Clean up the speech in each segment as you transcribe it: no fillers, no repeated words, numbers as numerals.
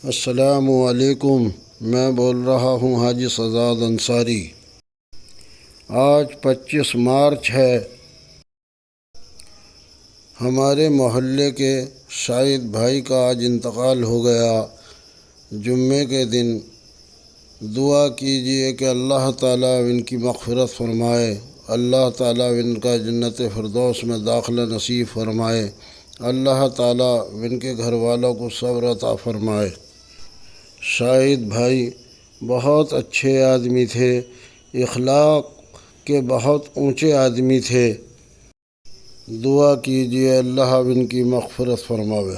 السلام علیکم، میں بول رہا ہوں حاجی سزاد انصاری۔ آج 25 مارچ ہے۔ ہمارے محلے کے شاہد بھائی کا آج انتقال ہو گیا۔ جمعے کے دن دعا کیجئے کہ اللہ تعالیٰ ان کی مغفرت فرمائے، اللہ تعالیٰ ان کا جنت فردوس میں داخلہ نصیب فرمائے، اللہ تعالیٰ ان کے گھر والوں کو صبر عطا فرمائے۔ شاہد بھائی بہت اچھے آدمی تھے، اخلاق کے بہت اونچے آدمی تھے۔ دعا کیجئے اللہ ان کی مغفرت فرماوے۔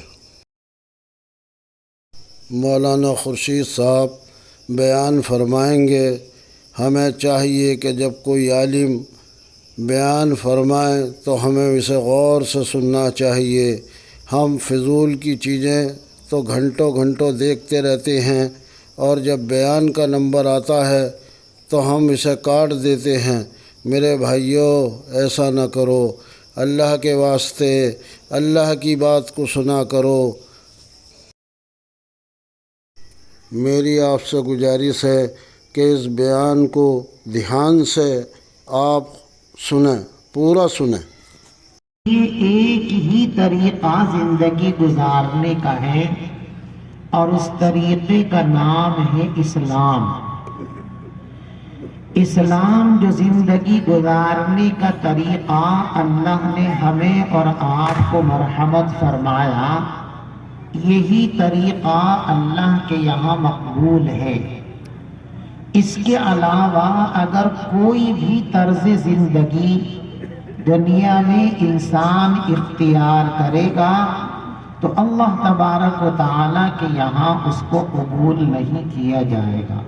مولانا خورشید صاحب بیان فرمائیں گے۔ ہمیں چاہیے کہ جب کوئی عالم بیان فرمائے تو ہمیں اسے غور سے سننا چاہیے۔ ہم فضول کی چیزیں تو گھنٹوں گھنٹوں دیکھتے رہتے ہیں، اور جب بیان کا نمبر آتا ہے تو ہم اسے کاٹ دیتے ہیں۔ میرے بھائیوں، ایسا نہ کرو، اللہ کے واسطے اللہ کی بات کو سنا کرو۔ میری آپ سے گزارش ہے کہ اس بیان کو دھیان سے آپ سنیں، پورا سنیں۔ یہ ایک ہی طریقہ زندگی گزارنے کا ہے، اور اس طریقے کا نام ہے اسلام۔ اسلام جو زندگی گزارنے کا طریقہ اللہ نے ہمیں اور آپ کو مرحمت فرمایا، یہی طریقہ اللہ کے یہاں مقبول ہے۔ اس کے علاوہ اگر کوئی بھی طرز زندگی دنیا میں انسان اختیار کرے گا تو اللہ تبارک و تعالیٰ کے یہاں اس کو قبول نہیں کیا جائے گا۔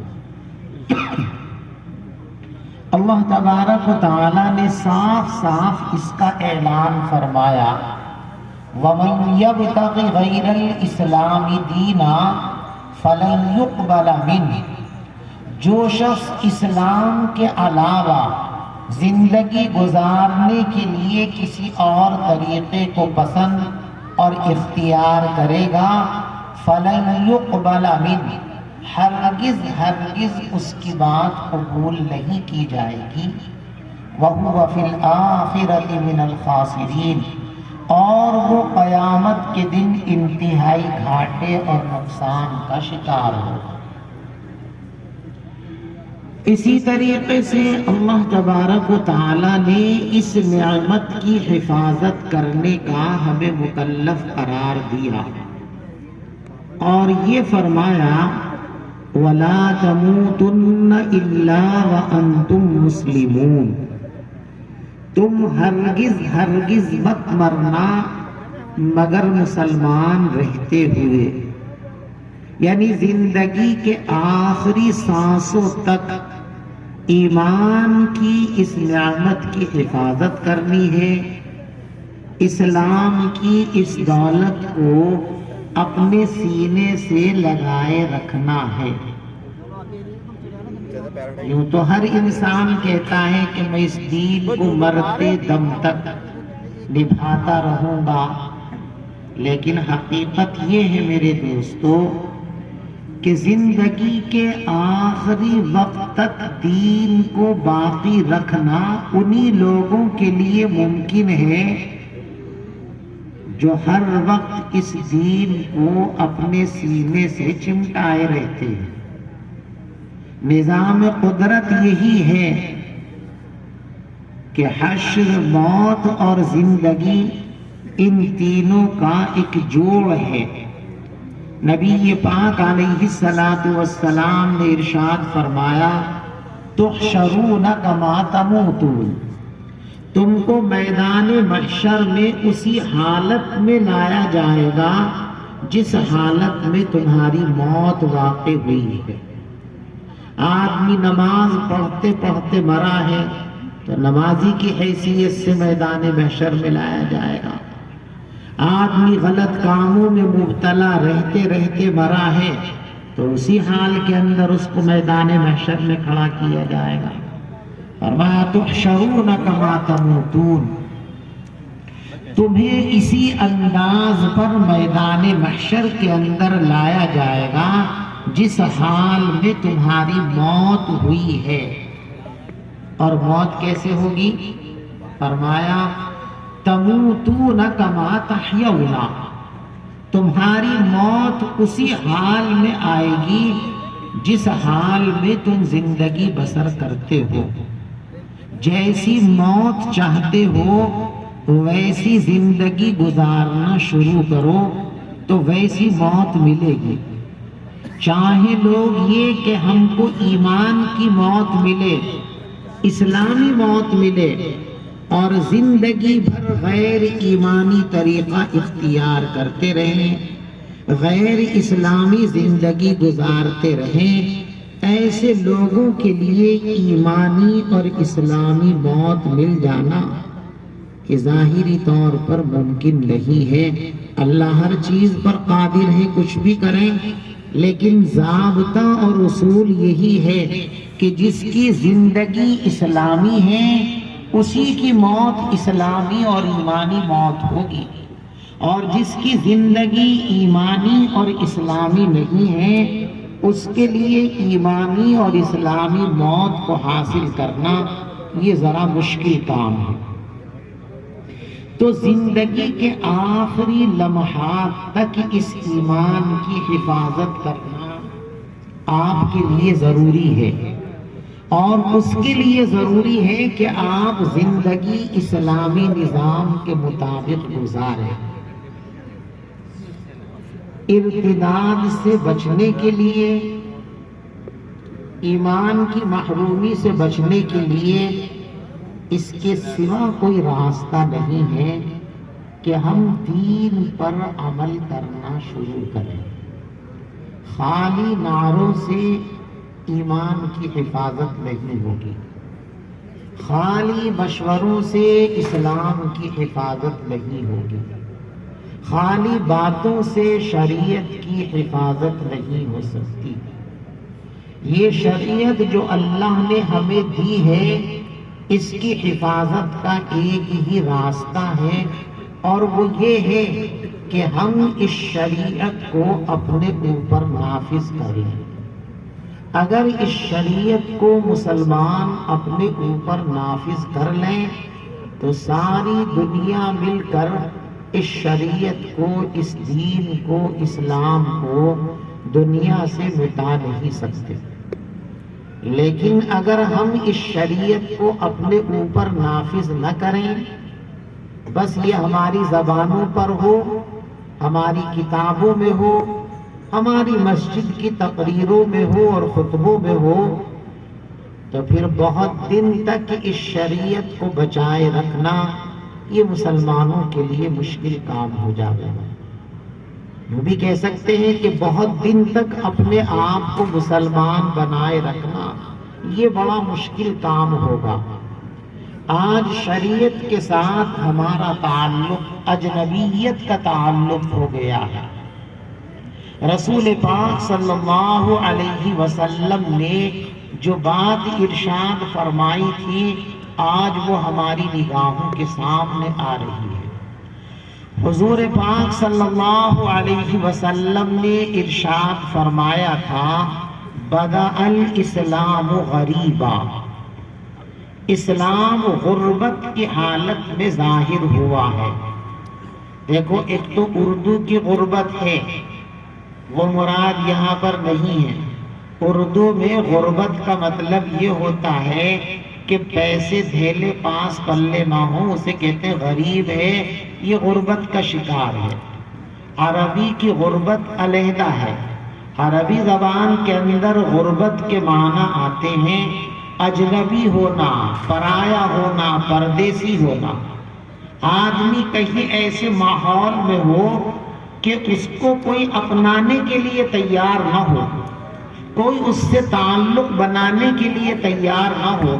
اللہ تبارک و تعالیٰ نے صاف صاف اس کا اعلان فرمایا، وَمَن يَبْتَغِ غَيْرَ الْإِسْلَامِ دِينًا فَلَن يُقْبَلَ مِنْهُ، جو شخص اسلام کے علاوہ زندگی گزارنے کے لیے کسی اور طریقے کو پسند اور اختیار کرے گا، فَلَن يُقْبَلَ مِنْهُ، ہرگز اس کی بات قبول نہیں کی جائے گی۔ وَهُوَ فِي الْآخِرَةِ مِنَ الْخَاسِرِينَ، اور وہ قیامت کے دن انتہائی گھاٹے اور نقصان کا شکار ہوگا۔ اسی طریقے سے اللہ تبارک و تعالیٰ نے اس نعمت کی حفاظت کرنے کا ہمیں مکلف قرار دیا، اور یہ فرمایا، وَلَا تَمُوتُنَّ إِلَّا وَأَنْتُمْ مُسْلِمُونَ، تم ہرگز مت مرنا مگر مسلمان رہتے ہوئے، یعنی زندگی کے آخری سانسوں تک ایمان کی اس نعمت کی حفاظت کرنی ہے، اسلام کی اس دولت کو اپنے سینے سے لگائے رکھنا ہے۔ یوں تو ہر انسان کہتا ہے کہ میں اس دین کو مرتے دم تک نبھاتا رہوں گا، لیکن حقیقت یہ ہے میرے دوستو کہ زندگی کے آخری وقت تک دین کو باقی رکھنا انہی لوگوں کے لیے ممکن ہے جو ہر وقت اس دین کو اپنے سینے سے چمٹائے رہتے ہیں۔ نظام قدرت یہی ہے کہ حشر، موت اور زندگی ان تینوں کا ایک جوڑ ہے۔ نبی پاک علیہ السلام نے ارشاد فرمایا، تحشرون کما تموتون، تم کو میدان محشر میں اسی حالت میں لایا جائے گا جس حالت میں تمہاری موت واقع ہوئی ہے۔ آدمی نماز پڑھتے پڑھتے مرا ہے تو نمازی کی حیثیت سے میدان محشر میں لایا جائے گا۔ آدمی غلط کاموں میں مبتلا رہتے رہتے مرا ہے تو اسی حال کے اندر اس کو میدان محشر میں کھڑا کیا جائے گا۔ فرمایا، تحشرون کما تموتون، تمہیں اسی انداز پر میدان محشر کے اندر لایا جائے گا جس حال میں تمہاری موت ہوئی ہے۔ اور موت کیسے ہوگی؟ فرمایا تموتون کما تحیون، تمہاری موت اسی حال میں آئے گی جس حال میں تم زندگی بسر کرتے ہو۔ جیسی موت چاہتے ہو ویسی زندگی گزارنا شروع کرو تو ویسی موت ملے گی۔ چاہے لوگ یہ کہ ہم کو ایمان کی موت ملے، اسلامی موت ملے، اور زندگی بھر غیر ایمانی طریقہ اختیار کرتے رہیں، غیر اسلامی زندگی گزارتے رہیں، ایسے لوگوں کے لیے ایمانی اور اسلامی موت مل جانا کہ ظاہری طور پر ممکن نہیں ہے۔ اللہ ہر چیز پر قادر ہے، کچھ بھی کریں، لیکن ضابطہ اور اصول یہی ہے کہ جس کی زندگی اسلامی ہے اسی کی موت اسلامی اور ایمانی موت ہوگی، اور جس کی زندگی ایمانی اور اسلامی نہیں ہے اس کے لیے ایمانی اور اسلامی موت کو حاصل کرنا یہ ذرا مشکل کام ہے۔ تو زندگی کے آخری لمحات تک اس ایمان کی حفاظت کرنا آپ کے لیے ضروری ہے، اور اس کے لیے ضروری ہے کہ آپ زندگی اسلامی نظام کے مطابق گزاریں۔ ارتداد سے بچنے کے لیے، ایمان کی محرومی سے بچنے کے لیے اس کے سوا کوئی راستہ نہیں ہے کہ ہم دین پر عمل کرنا شروع کریں۔ خالی نعروں سے ایمان کی حفاظت نہیں ہوگی، خالی مشوروں سے اسلام کی حفاظت نہیں ہوگی، خالی باتوں سے شریعت کی حفاظت نہیں ہو سکتی۔ یہ شریعت جو اللہ نے ہمیں دی ہے اس کی حفاظت کا ایک ہی راستہ ہے، اور وہ یہ ہے کہ ہم اس شریعت کو اپنے اوپر نافذ کریں۔ اگر اس شریعت کو مسلمان اپنے اوپر نافذ کر لیں تو ساری دنیا مل کر اس شریعت کو، اس دین کو، اسلام کو دنیا سے مٹا نہیں سکتے۔ لیکن اگر ہم اس شریعت کو اپنے اوپر نافذ نہ کریں، بس یہ ہماری زبانوں پر ہو، ہماری کتابوں میں ہو، ہماری مسجد کی تقریروں میں ہو اور خطبوں میں ہو، تو پھر بہت دن تک اس شریعت کو بچائے رکھنا یہ مسلمانوں کے لیے مشکل کام ہو جائے گا۔ یہ بھی کہہ سکتے ہیں کہ بہت دن تک اپنے آپ کو مسلمان بنائے رکھنا یہ بڑا مشکل کام ہوگا۔ آج شریعت کے ساتھ ہمارا تعلق اجنبیت کا تعلق ہو گیا ہے۔ رسول پاک صلی اللہ علیہ وسلم نے جو بات ارشاد فرمائی تھی آج وہ ہماری نگاہوں کے سامنے آ رہی ہے۔ حضور پاک صلی اللہ علیہ وسلم نے ارشاد فرمایا تھا بدأ الاسلام غریبا، اسلام غربت کی حالت میں ظاہر ہوا ہے۔ دیکھو، ایک تو اردو کی غربت ہے، وہ مراد یہاں پر نہیں ہے۔ اردو میں غربت کا مطلب یہ ہوتا ہے کہ پیسے دھیلے پاس پلے نہ ہوں، اسے کہتے ہیں غریب ہے، یہ غربت کا شکار ہے۔ عربی کی غربت علیحدہ ہے۔ عربی زبان کے اندر غربت کے معنی آتے ہیں اجنبی ہونا، پرایا ہونا، پردیسی ہونا۔ آدمی کہیں ایسے ماحول میں ہو کہ اس کو کوئی اپنانے کے لیے تیار نہ ہو، کوئی اس سے تعلق بنانے کے لیے تیار نہ ہو،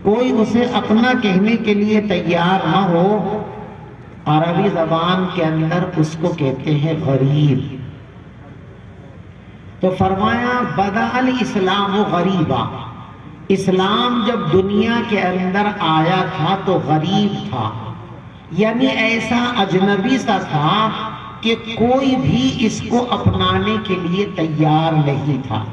کوئی اسے اپنا کہنے کے لیے تیار نہ ہو۔ عربی زبان کے اندر اس کو کہتے ہیں غریب۔ تو فرمایا بدأ الاسلام غریبا، اسلام جب دنیا کے اندر آیا تھا تو غریب تھا۔ یعنی ایسا اجنبی سا تھا کہ کوئی بھی اس کو اپنانے کے لیے تیار نہیں تھا۔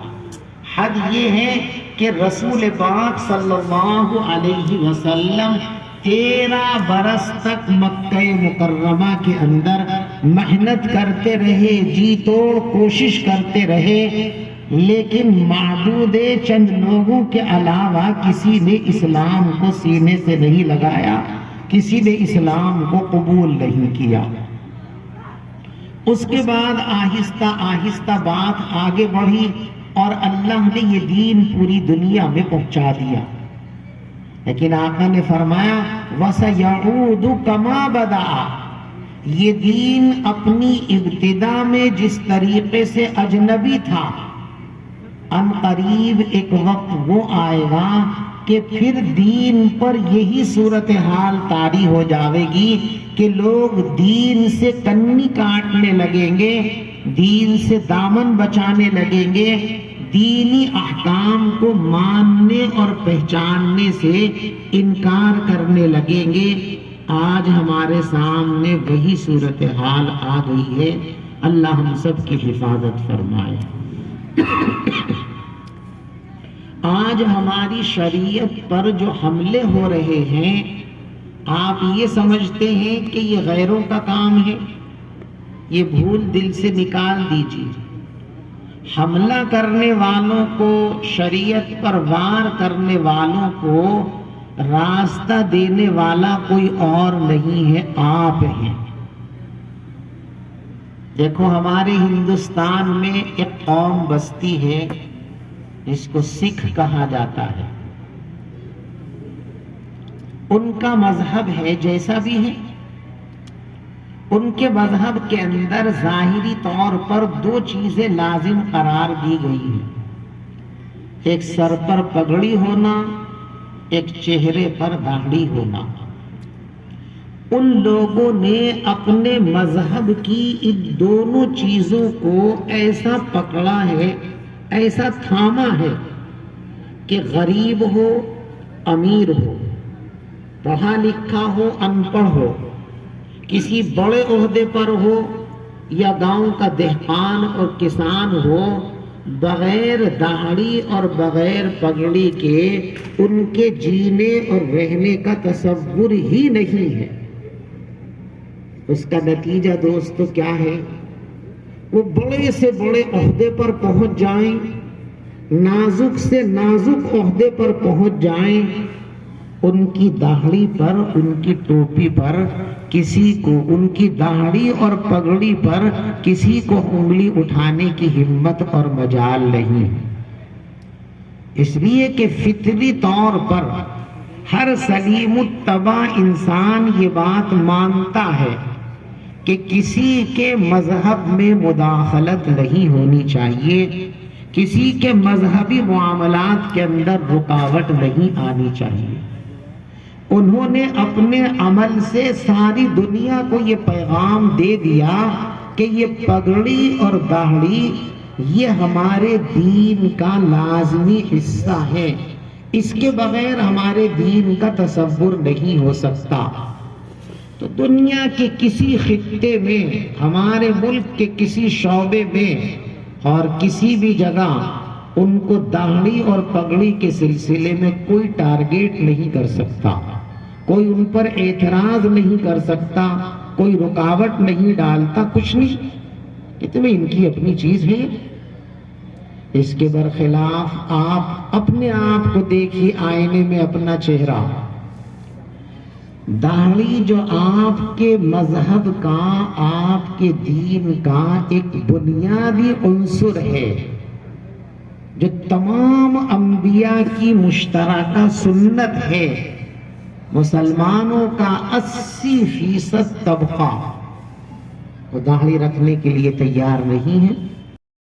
حد یہ ہے کہ رسول پاک صلی اللہ علیہ وسلم 13 برس تک مکہ مکرمہ کے اندر محنت کرتے رہے، جی توڑ کوشش کرتے رہے، لیکن معدود چند لوگوں کے علاوہ کسی نے اسلام کو سینے سے نہیں لگایا، کسی نے اسلام کو قبول نہیں کیا۔ اس کے بعد آہستہ آہستہ بات آگے بڑھی اور اللہ نے یہ دین پوری دنیا میں پہنچا دیا، لیکن آقا نے فرمایا وَسَيَعُودُ كَمَا بَدَأَ، یہ دین اپنی ابتدا میں جس طریقے سے اجنبی تھا، ان قریب ایک وقت وہ آئے گا کہ پھر دین پر یہی صورتحال طاری ہو جاوے گی کہ لوگ دین سے کنی کاٹنے لگیں گے، دین سے دامن بچانے لگیں گے، دینی احکام کو ماننے اور پہچاننے سے انکار کرنے لگیں گے۔ آج ہمارے سامنے وہی صورتحال آ گئی ہے، اللہ ہم سب کی حفاظت فرمائے۔ آج ہماری شریعت پر جو حملے ہو رہے ہیں، آپ یہ سمجھتے ہیں کہ یہ غیروں کا کام ہے، یہ بھول دل سے نکال دیجیے۔ حملہ کرنے والوں کو، شریعت پر وار کرنے والوں کو راستہ دینے والا کوئی اور نہیں ہے، آپ ہیں۔ دیکھو ہمارے ہندوستان میں ایک قوم بستی ہے جس کو سکھ کہا جاتا ہے، ان کا مذہب ہے جیسا بھی ہے، ان کے مذہب کے اندر ظاہری طور پر 2 چیزیں لازم قرار دی گئی ہیں، ایک سر پر پگڑی ہونا، ایک چہرے پر داڑھی ہونا۔ ان لوگوں نے اپنے مذہب کی ان دونوں چیزوں کو ایسا پکڑا ہے، ایسا تھاما ہے کہ غریب ہو، امیر ہو، پڑھا لکھا ہو، ان پڑھ ہو، کسی بڑے عہدے پر ہو یا گاؤں کا دہقان اور کسان ہو، بغیر داڑھی اور بغیر پگڑی کے ان کے جینے اور رہنے کا تصور ہی نہیں ہے۔ اس کا نتیجہ دوستو کیا ہے؟ وہ بڑے سے بڑے عہدے پر پہنچ جائیں، نازک سے نازک عہدے پر پہنچ جائیں، ان کی داڑھی پر، ان کی ٹوپی پر کسی کو، ان کی داڑھی اور پگڑی پر کسی کو انگلی اٹھانے کی ہمت اور مجال نہیں، اس لیے کہ فطری طور پر ہر سلیم الطبع انسان یہ بات مانتا ہے کہ کسی کے مذہب میں مداخلت نہیں ہونی چاہیے، کسی کے مذہبی معاملات کے اندر رکاوٹ نہیں آنی چاہیے۔ انہوں نے اپنے عمل سے ساری دنیا کو یہ پیغام دے دیا کہ یہ پگڑی اور داڑھی یہ ہمارے دین کا لازمی حصہ ہے، اس کے بغیر ہمارے دین کا تصور نہیں ہو سکتا۔ تو دنیا کے کسی خطے میں، ہمارے ملک کے کسی شعبے میں اور کسی بھی جگہ ان کو داڑھی اور پگڑی کے سلسلے میں کوئی ٹارگیٹ نہیں کر سکتا، کوئی ان پر اعتراض نہیں کر سکتا، کوئی رکاوٹ نہیں ڈالتا، کچھ نہیں، اتنے ان کی اپنی چیز ہے۔ اس کے برخلاف آپ اپنے آپ کو دیکھیے آئینے میں، اپنا چہرہ، داڑھی جو آپ کے مذہب کا، آپ کے دین کا ایک بنیادی عنصر ہے، جو تمام انبیاء کی مشترکہ سنت ہے، مسلمانوں کا 80% طبقہ وہ داڑھی رکھنے کے لیے تیار نہیں ہے۔